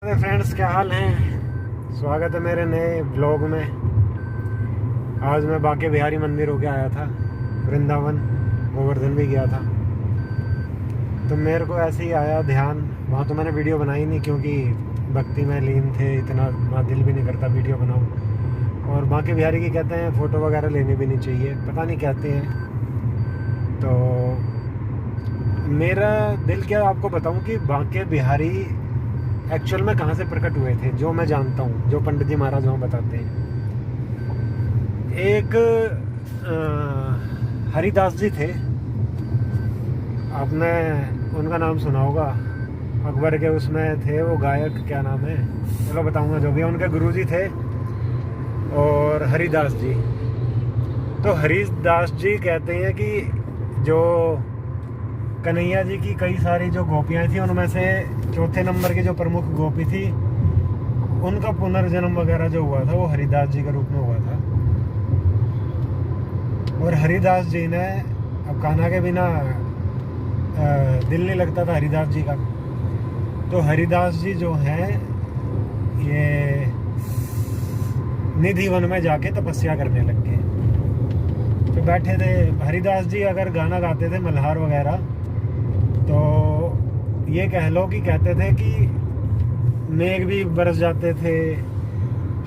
Friends, क्या हाल हैं? स्वागत है मेरे नए ब्लॉग में। आज मैं बांके बिहारी मंदिर होके आया था, वृंदावन गोवर्धन भी गया था। तो मेरे को ऐसे ही आया ध्यान, वहाँ तो मैंने वीडियो बनाई नहीं क्योंकि भक्ति में लीन थे, इतना दिल भी नहीं करता वीडियो बनाऊँ। और बांके बिहारी की कहते हैं फ़ोटो वगैरह लेनी भी नहीं चाहिए, पता नहीं कहते हैं। तो मेरा दिल क्या आपको बताऊं कि बांके बिहारी एक्चुअल में कहाँ से प्रकट हुए थे, जो मैं जानता हूँ, जो पंडित जी महाराज वहाँ बताते हैं। एक हरिदास जी थे, आपने उनका नाम सुना होगा, अकबर के उसमें थे वो गायक, क्या नाम है चलो बताऊंगा, जो भी उनके गुरुजी थे और हरिदास जी। तो हरिदास जी कहते हैं कि जो कन्हैया जी की कई सारी जो गोपियाँ थी, उनमें से चौथे नंबर की जो प्रमुख गोपी थी, उनका पुनर्जन्म वगैरह जो हुआ था वो हरिदास जी के रूप में हुआ था। और हरिदास जी ने, अब कान्हा के बिना दिल नहीं लगता था हरिदास जी का, तो हरिदास जी जो हैं ये निधि वन में जाके तपस्या करने लग गए। तो बैठे थे हरिदास जी, अगर गाना गाते थे मल्हार वगैरह, तो ये कह लो कि कहते थे कि मेघ भी बरस जाते थे,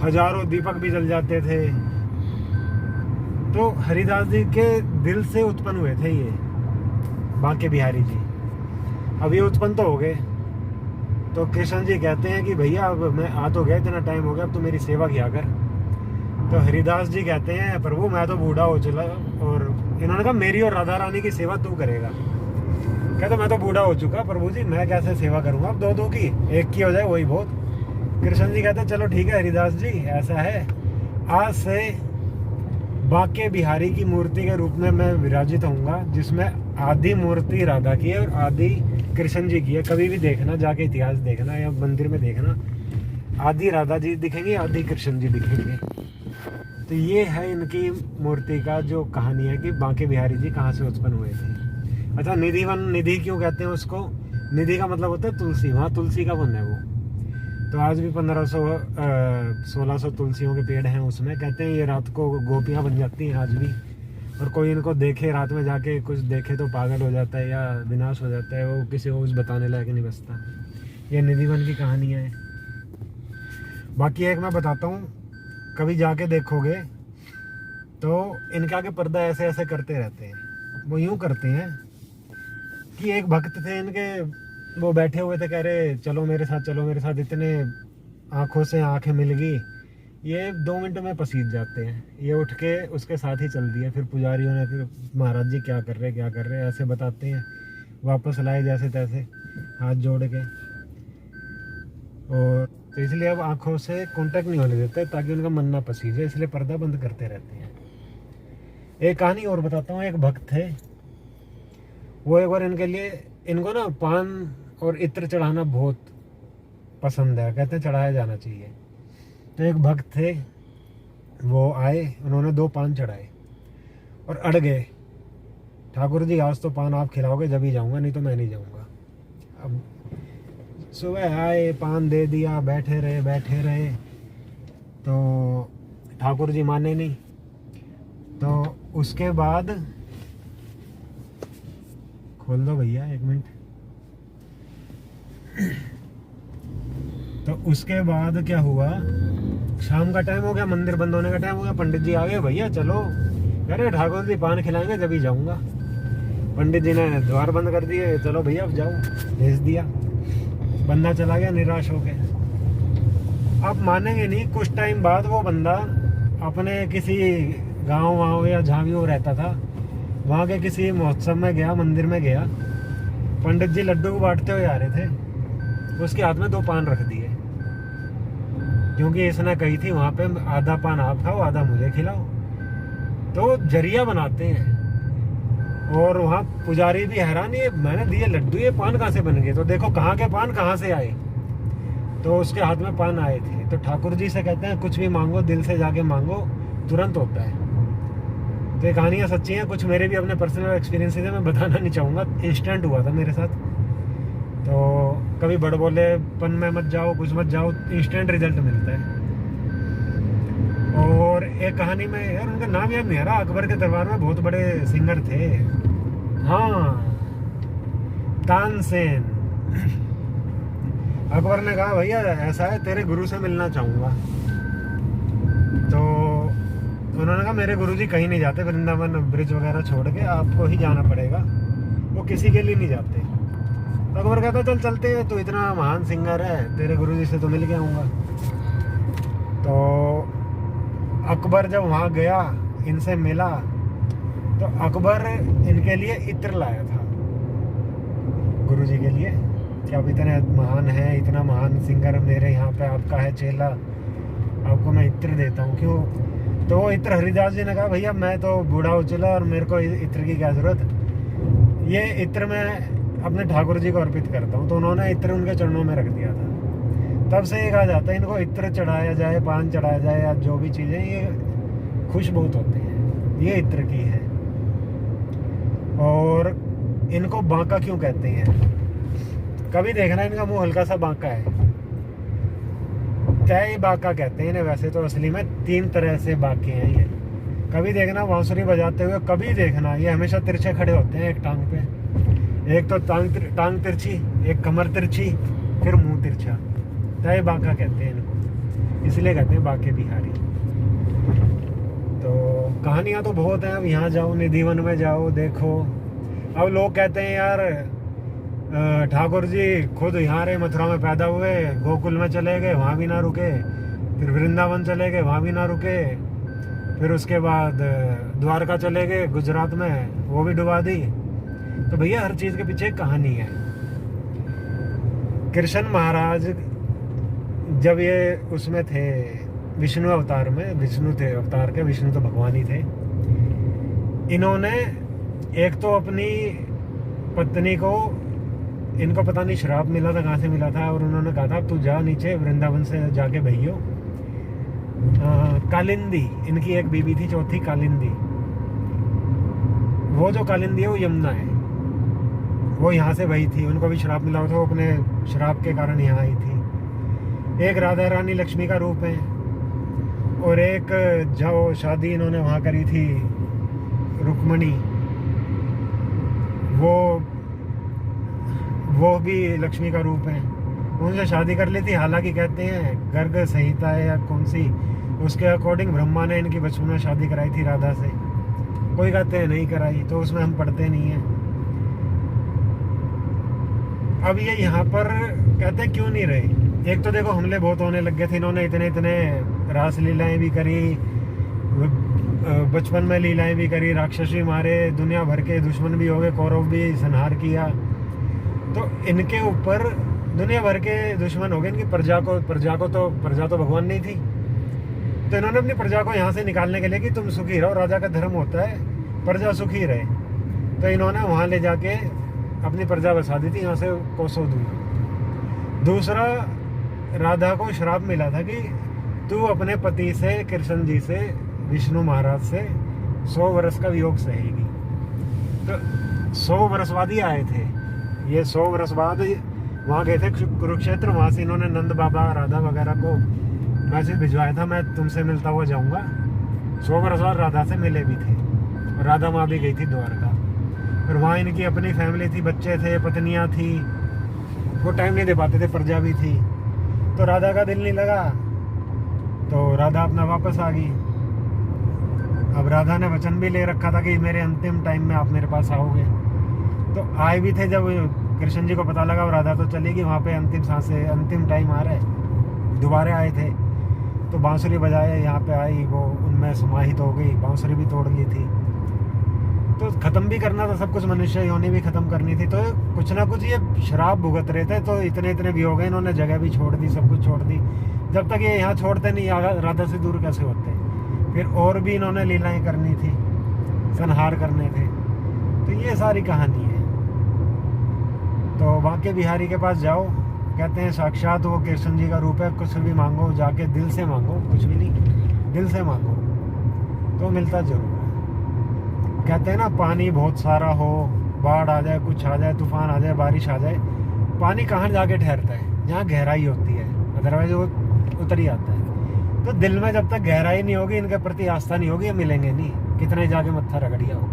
हजारों दीपक भी जल जाते थे। तो हरिदास जी के दिल से उत्पन्न हुए थे ये बांके बिहारी जी। अब ये उत्पन्न तो हो गए, तो कृष्ण जी कहते हैं कि भैया अब मैं आ तो गया, इतना टाइम हो गया, अब तो मेरी सेवा किया कर। तो हरिदास जी कहते हैं प्रभु मैं तो बूढ़ा हो चला, और इन्होंने कहा मेरी और राधा रानी की सेवा तू करेगा। कहते मैं तो बूढ़ा हो चुका प्रभु जी, मैं कैसे सेवा करूंगा, अब दो की एक की हो जाए वही बहुत। कृष्ण जी कहते चलो ठीक है हरिदास जी, ऐसा है, आज से बांके बिहारी की मूर्ति के रूप में मैं विराजित होऊंगा, जिसमें आदि मूर्ति राधा की है और आदि कृष्ण जी की है। कभी भी देखना, जाके इतिहास देखना या मंदिर में देखना, आदि राधा जी दिखेंगे, आदि कृष्ण जी दिखेंगे। तो ये है इनकी मूर्ति का जो कहानी है कि बांके बिहारी जी कहाँ से उत्पन्न हुए थे। अच्छा, निधि वन, निधि क्यों कहते हैं उसको? निधि का मतलब होता है तुलसी, वहाँ तुलसी का वन है वो। तो आज भी 1600 तुलसियों के पेड़ हैं उसमें। कहते हैं ये रात को गोपियाँ बन जाती हैं आज भी, और कोई इनको देखे रात में जाके कुछ देखे तो पागल हो जाता है या विनाश हो जाता है, वो किसी को कुछ बताने लायक नहीं बचता। ये निधि वन की कहानियाँ है। बाकी एक मैं बताता हूँ, कभी जाके देखोगे तो इनके आगे पर्दा ऐसे ऐसे करते रहते हैं। वो यूँ करते हैं कि एक भक्त थे इनके, वो बैठे हुए थे, कह रहे चलो मेरे साथ, चलो मेरे साथ। इतने आंखों से आंखें मिल गई, ये 2 मिनट में पसीज जाते हैं। ये उठ के उसके साथ ही चल दिए। फिर पुजारियों ने, फिर महाराज जी क्या कर रहे क्या कर रहे ऐसे बताते हैं, वापस लाए जैसे तैसे हाथ जोड़ के। और तो इसलिए अब आंखों से कांटेक्ट नहीं होने देते ताकि उनका मन ना पसीजे, इसलिए पर्दा बंद करते रहते हैं। एक कहानी और बताता हूँ। एक भक्त थे, वो एक बार इनके लिए, इनको ना पान और इत्र चढ़ाना बहुत पसंद है, कहते हैं चढ़ाया जाना चाहिए। तो एक भक्त थे, वो आए, उन्होंने 2 पान चढ़ाए और अड़ गए, ठाकुर जी आज तो पान आप खिलाओगे जब ही जाऊंगा, नहीं तो मैं नहीं जाऊंगा। अब सुबह आए, पान दे दिया, बैठे रहे, तो ठाकुर जी माने नहीं। तो उसके बाद, खोल दो भैया 1 मिनट। तो उसके बाद क्या हुआ, शाम का टाइम हो गया, मंदिर बंद होने का टाइम हो गया, पंडित जी आ गए, भैया चलो, अरे ठाकुर जी पान खिलाएंगे जब ही जाऊंगा। पंडित जी ने द्वार बंद कर दिए, चलो भैया अब जाओ, भेज दिया। बंदा चला गया निराश होके। आप मानेंगे नहीं, कुछ टाइम बाद वो बंदा अपने किसी गाँव या जहाँ भी वो रहता था, वहाँ के किसी महोत्सव में गया, मंदिर में गया। पंडित जी लड्डू को बांटते हुए आ रहे थे, उसके हाथ में 2 पान रख दिए, क्योंकि इसने कही थी वहाँ पे आधा पान आप खाओ, आधा मुझे खिलाओ। तो जरिया बनाते हैं। और वहाँ पुजारी भी हैरान, ये मैंने दिए लड्डू, ये पान कहाँ से बन गए? तो देखो कहाँ के पान कहाँ से आए। तो उसके हाथ में पान आए थे। तो ठाकुर जी से कहते हैं कुछ भी मांगो, दिल से जाके मांगो, तुरंत होता है। तो ये कहानियाँ सच्ची हैं, कुछ मेरे भी अपने पर्सनल एक्सपीरियंसेस है, मैं बताना नहीं चाहूँगा, इंस्टेंट हुआ था मेरे साथ। तो कभी बड़बोलेपन में मत जाओ, कुछ मत जाओ, इंस्टेंट रिजल्ट मिलता है। और एक कहानी में, यार उनका नाम याद नहीं आ रहा, अकबर के दरबार में बहुत बड़े सिंगर थे, हाँ तानसेन। अकबर ने कहा भैया ऐसा है, तेरे गुरु से मिलना चाहूँगा। तो उन्होंने कहा मेरे गुरुजी कहीं नहीं जाते, वृंदावन ब्रिज वगैरह छोड़ के आपको ही जाना पड़ेगा, वो किसी के लिए नहीं जाते। तो अकबर कहता चल चलते हैं, तो इतना महान सिंगर है, तेरे गुरुजी से तो मिल के आऊँगा। तो अकबर जब वहाँ गया, इनसे मिला, तो अकबर इनके लिए इत्र लाया था गुरुजी के लिए कि आप इतने महान हैं, इतना महान सिंगर मेरे यहाँ पे आपका है चेला, आपको मैं इत्र देता हूँ, क्यों? तो वो इत्र हरिदास जी ने कहा भैया मैं तो बूढ़ा हो चला और मेरे को इत्र की क्या ज़रूरत, ये इत्र मैं अपने ठाकुर जी को अर्पित करता हूँ। तो उन्होंने इत्र उनके चरणों में रख दिया था। तब से ये कहा जाता है इनको इत्र चढ़ाया जाए, पान चढ़ाया जाए, या जो भी चीज़ें, ये खुश बहुत होती हैं, ये इत्र की है। और इनको बांका क्यों कहते हैं, कभी देखना इनका मुंह हल्का सा बांका है, तय बांका कहते हैं इन्हें। वैसे तो असली में 3 तरह से बांके हैं ये। कभी देखना बांसुरी बजाते हुए, कभी देखना ये हमेशा तिरछे खड़े होते हैं एक टांग पे, एक तो टांग तिरछी, एक कमर तिरछी, फिर मुंह तिरछा, तय बांका कहते हैं इनको, इसलिए कहते हैं बांके बिहारी। तो कहानियाँ तो बहुत हैं, अब यहाँ जाओ निधिवन में जाओ देखो। अब लोग कहते हैं यार ठाकुर जी खुद यहाँ रहे, मथुरा में पैदा हुए, गोकुल में चले गए, वहाँ भी ना रुके, फिर वृंदावन चले गए, वहाँ भी ना रुके, फिर उसके बाद द्वारका चले गए गुजरात में, वो भी डुबा दी। तो भैया हर चीज़ के पीछे एक कहानी है। कृष्ण महाराज जब ये उसमें थे विष्णु अवतार में, विष्णु थे अवतार के, विष्णु तो भगवान ही थे, इन्होंने एक तो अपनी पत्नी को, इनको पता नहीं श्राप मिला था, कहाँ से मिला था, और उन्होंने कहा था तू जा नीचे वृंदावन से जाके भैयो। कालिंदी इनकी एक बीबी थी, चौथी कालिंदी। वो जो कालिंदी है वो यमुना है, वो यहाँ से वही थी, उनको भी श्राप मिला था, वो अपने श्राप के कारण यहाँ आई थी। एक राधा रानी लक्ष्मी का रूप है, और एक जो शादी इन्होंने वहाँ करी थी रुक्मणी, वो भी लक्ष्मी का रूप है, उनसे शादी कर ली थी। हालांकि कहते हैं गर्ग संहिता है या कौन सी, उसके अकॉर्डिंग ब्रह्मा ने इनकी बचपन में शादी कराई थी राधा से, कोई कहते हैं नहीं कराई, तो उसमें हम पढ़ते नहीं हैं। अब ये यहाँ पर कहते हैं क्यों नहीं रहे, एक तो देखो हमले बहुत होने लग गए थे, इन्होंने इतने रास लीलाएं भी करी, बचपन में लीलाएं भी करी, राक्षसी मारे, दुनिया भर के दुश्मन भी हो गए, कौरव भी संहार किया, तो इनके ऊपर दुनिया भर के दुश्मन हो गए। इनकी प्रजा तो भगवान नहीं थी, तो इन्होंने अपनी प्रजा को यहाँ से निकालने के लिए कि तुम सुखी रहो, राजा का धर्म होता है प्रजा सुखी रहे, तो इन्होंने वहाँ ले जाके अपनी प्रजा बसा दी थी, यहाँ से कोसों दूर। दूसरा, राधा को श्राप मिला था कि तू अपने पति से, कृष्ण जी से, विष्णु महाराज से 100 वर्ष का वियोग सहेगी। तो 100 वर्ष बाद ही आए थे ये, 100 वर्ष बाद वहाँ गए थे कुरुक्षेत्र, वहाँ से इन्होंने नंद बाबा राधा वगैरह को मैसेज भिजवाया था मैं तुमसे मिलता हुआ जाऊँगा। 100 वर्ष बाद राधा से मिले भी थे, राधा माँ भी गई थी द्वारका, और वहाँ इनकी अपनी फैमिली थी, बच्चे थे, पत्नियाँ थी, वो टाइम नहीं दे पाते थे, प्रजा भी थी। तो राधा का दिल नहीं लगा, तो राधा अपना वापस आ गई। अब राधा ने वचन भी ले रखा था कि मेरे अंतिम टाइम में आप मेरे पास आओगे, तो आए भी थे। जब कृष्ण जी को पता लगा राधा तो चली गई, वहाँ पे अंतिम सांसें, अंतिम टाइम आ रहा है, दोबारा आए थे, तो बांसुरी बजाए, यहाँ पे आई, वो उनमें समाहित हो गई, बांसुरी भी तोड़ ली थी। तो ख़त्म भी करना था सब कुछ, मनुष्य योनि भी ख़त्म करनी थी, तो कुछ ना कुछ ये शराब भुगत रहे थे, तो इतने भी हो गए, इन्होंने जगह भी छोड़ दी, सब कुछ छोड़ दी। जब तक ये यहाँ छोड़ते नहीं, राधा से दूर कैसे होते। फिर और भी इन्होंने लीलाएं करनी थी, संहार करने थे। तो ये सारी कहानी है। तो बांके बिहारी के पास जाओ, कहते हैं साक्षात वो कृष्ण जी का रूप है, कुछ भी मांगो जाके दिल से मांगो, कुछ भी नहीं, दिल से मांगो तो मिलता जरूर है। कहते हैं ना, पानी बहुत सारा हो, बाढ़ आ जाए, कुछ आ जाए, तूफान आ जाए, बारिश आ जाए, पानी कहाँ जाके ठहरता है, जहाँ गहराई होती है, अदरवाइज वो उतर ही आता है। तो दिल में जब तक गहराई नहीं होगी, इनके प्रति आस्था नहीं होगी, ये मिलेंगे नहीं, कितने जाके मत्था रगड़िया हो।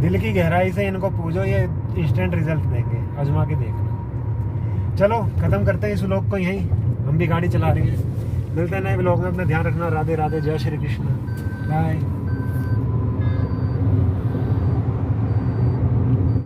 दिल की गहराई से इनको पूजो, ये इंस्टेंट रिजल्ट देंगे, आजमा के देखना। चलो खत्म करते हैं इस व्लॉग को यहीं, हम भी गाड़ी चला रहे हैं। मिलते हैं नए व्लॉग में, अपना ध्यान रखना। राधे राधे, जय श्री कृष्ण, बाय।